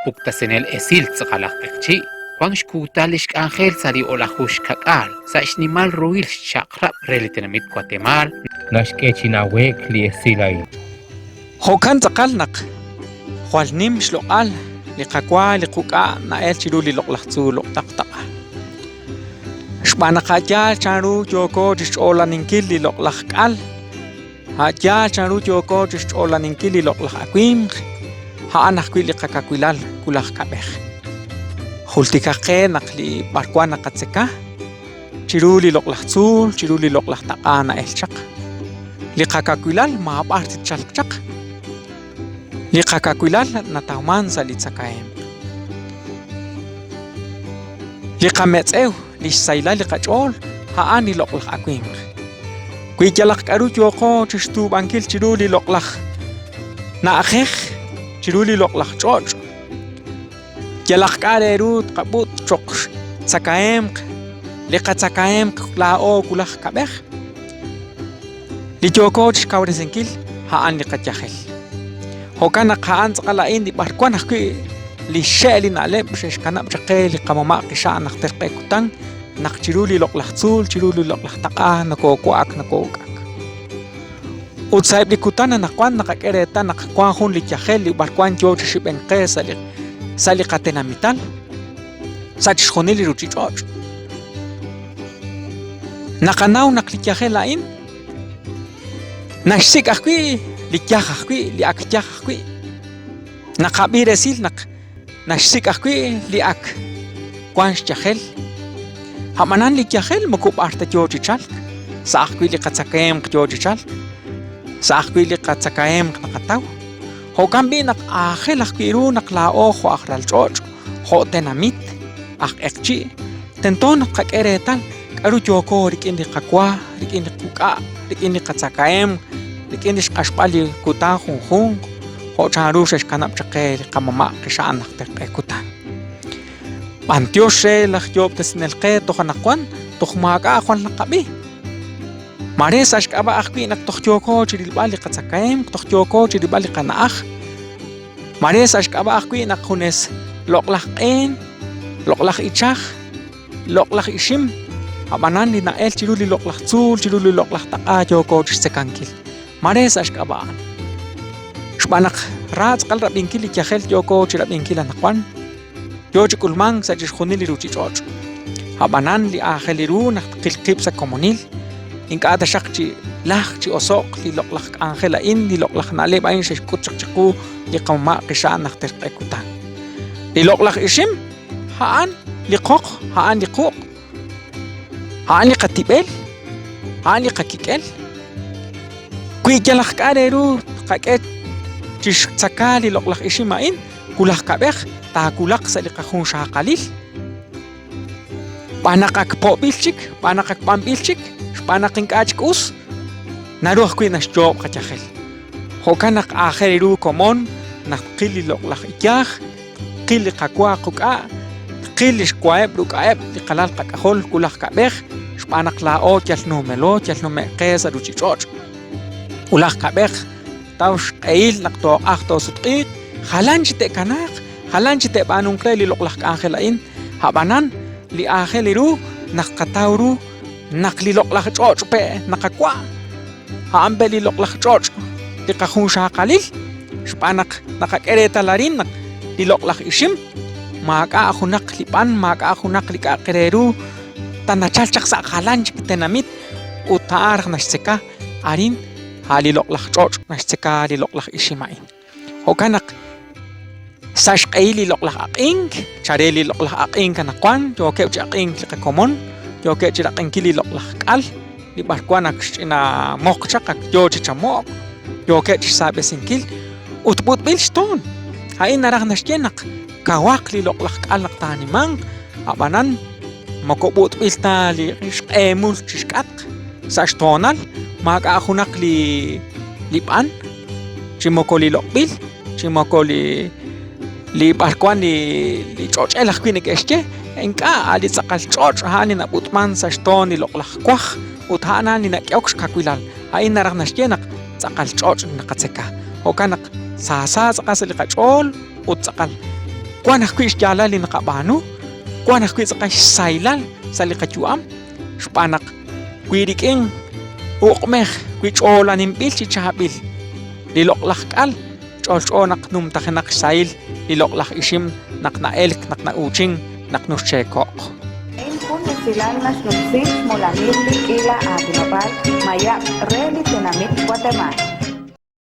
uktasenel esil tzqalaqchi Juan Xcutalish Ángel sari olajush kakal sa ishnimal ruil chakra relitenamit Guatemala Nashkechinawek li esilay Hokan tzaqalnaq Jualnim xloqal liqakwa liquqa nael chiruli loqlaqtzu loqtaqtaqa Xbanaqayal charu yoko chixolaninkil li loqlaqal Hayal charu yoko chixolaninkil li loqlaqaquim Haanaqwi liqakakwilal kulaqkabej Jultikaqe naqli barkwana qatzeka chiruli loqlaqtzul chiruli loqlaqtaqa nael chaq liqakakwilal maaparti chalchaq liqakakwilal natawman salitzakaem liqametz'ew lixsayla liqach'ol ha'ani loqlaqakwim kuichalaqk'aru yoqo chixtubankil chiruli loqlaq na'ajej chiruli loqlaq ch'och' yalaqk'arerut qabut choq tzakaem liqatzakaem la'o kulaq kabej lichoko chixkawresenkil ha'an liqatyajel Hokan ha'an tzqala'in di barkwan ajki li xe'li na'leb xexkanab chaqe li qamama' qixa'n naqterqe kutan naq chiruli loqlaqtzul chiruli loqlaqtaqa nakokuak nakokak utzayb li kutan naqwan naqak'ereta naqkwan jun li tyajel li barkwan yo chixib'enqe sali qatenamital sachixjonil li ruchich'och' naqanaw naq li tyajel la'in naxsik ajki li tyaj ajki li ak tyaj ajki naqab'ir esil naxsik ajki li ak kwan xtyajel hamanan li tyajel mukub'arta yo chichalk sa ajki li qatzakaem yo chichalk sa ajki li qatzakaem naqataw Hokan b'i naq ajel ajkiru naq la'o jo ajral ch'och' jo tenamit aj eqchi' tenton qak'eretal k'aru yoko rik'in li qakwa rik'in li quk'a rik'in li qatzakaem rik'in li xqaxb'al li kutan junjun jo charu xexkanab chaqe li qamama' qixa'n naqterqe kutan b'antyox re laj yob'tesinelqe tojanaqwan tojmak'a jwan laqab'i Mare sa xk'ab'a ajkwi naq toj yoko chirilb'al li qatzakaem toj yoko chirilb'al li qana'aj Mare sa xk'ab'a ajkwi naq junes loqlaj q'en loqlaj ichaj loqlaj ixim Habanan li na'el chiruli loqlaqtzul chiruli loqlaqtaqa yoko chixtekankil Mare sa xk'ab'an xb'anaq ratz qal rab'inkil li tyajel yoko chirab'inkil anaqwan yo chikulman sa chixjunil li ruchich'och' Habanan li ajeliru naq qilqib sa komonil ink'ata xaq chi laj chi osoq li loqlaq Ángel la'in li loqlaq na'leb ayin xexkut chaqchiqu li qamama' qixa'n naqterqe kutan li loqlaq ixim ha'an li qoq ha'an li quq ha'an li qatib'el ha'an li qakik'el kuichalaq k'areru qak'e chixtzaka li loqlaq ixim a'in kulaq kab'ej takulaq sa li qajun xaqalil b'anaq akpo'b'il chik b'anaq akb'anb'il chik xb'anaq ink'ach k'us naru ajkwi naxyo'b' qatyajel Hokan naq ajeriru komon naq qil li loqlaq ityaj qil li qakwa quk'a qil li xkwa'eb' ruk'a'eb' li qalal qak'ajol kulaq kab'ej xb'anaq la'o tyal numelot tyal nume'qe sa ruchich'och' kulaq kab'ej taw xq'eyil naq toq'aj tosutq'iik jalan chi te'kanaq jalan chi te'b'anunqe li loqlaq Ángel la'in jab'anan li ajeliru naq qatawru naq li loqlaq ch'och' pe naqakwa ha'an pe li loqlaq ch'och' li qajun xaqalil xb'anaq naqak'eretalarin naq li loqlaq ixim mak'a junaq li b'an mak'a junaq li k'aqereru tanachal chaq sa jalan chik tenamit utar naxtzeka arin ha li loqlaq ch'och' naxtzeka li loqlaq ixim a'in Hokan naq sa xq'eyil li loqlaq aq'ink chare li loqlaq aq'ink anaqwan yoke'w chi aq'ink li qakomon yoke' chi raq'inkil li loqlaq k'al li barkwan ak xch'ina moq chaq ak yo chi chamoq yoke' chi sab'esinkil utb'utb'il xton ha'in naraj naxye naq kawaq li loqlaq k'al naq taniman jab'anan mokob'utb'il ta li xq'emul chixk'atq sa xtonal mak'a junaq li b'an chimoko li loq'b'il chimoko li barkwan li ch'och'el ajkwi nik'exche ink'a li tz'aqal ch'och' ha'an li nab'utman sa xton li loqlaq kwaj ut ha'an li nak'yok xkakwilal ha'in naraj naxye naq tz'aqal ch'och' naqatzeka Hokan naq sasa tz'aqas li qach'ol ut tz'aqal Kuan akwis jalal in kabano. Kuan akwis kay sailal sa likachuam. Spanak kwiriking ukmeh kwichola nimbil si chabil. Liloklak kal. Chol-chonak num takenak sail. Liloklak isim nak na elk nak na uching nak nuschekok. Kung silang nas nupsis mula nili ila atinopal maya reli tinamit Guatemala.